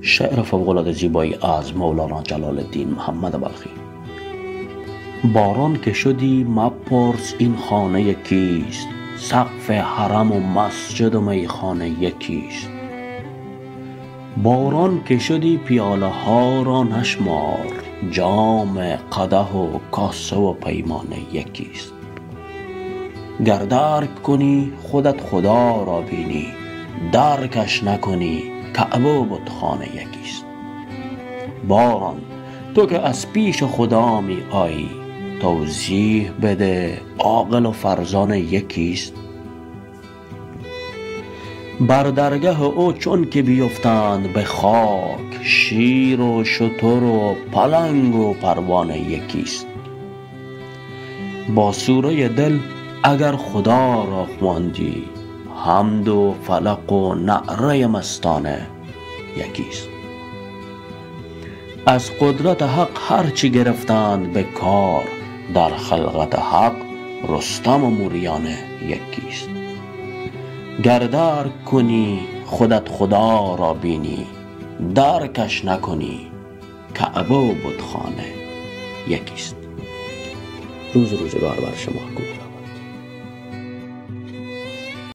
شعر فوق‌العاده زیبایی از مولانا جلال الدین محمد بلخی. باران که شدی مپرس این خانه کیست، سقف حرم و مسجد و میخانه یکیست. باران که شدی پیاله ها را نشمار، جام قدح و کاسه و پیمانه یکیست. گر درک کنی خودت خدا را بینی، درکش نکنی کعبه و بتخانه یکیست. باران تو که از پیش خدا می آیی، توضیح بده عاقل و فرزانه یکیست. بر درگه او چون که بیفتند به خاک، شیر و شتر و پلنگ و پروانه یکیست. با سوره دل اگر خدا را خواندی، حمد و فلق و نعره مستانه یکیست. از قدرت حق هرچی گرفتند به کار، در خلقت حق رستم و موریانه یکیست. گر درک کنی خودت خدا را بینی، درکش نکنی کعبه و بتخانه یکیست. روزگار بر شما خوب.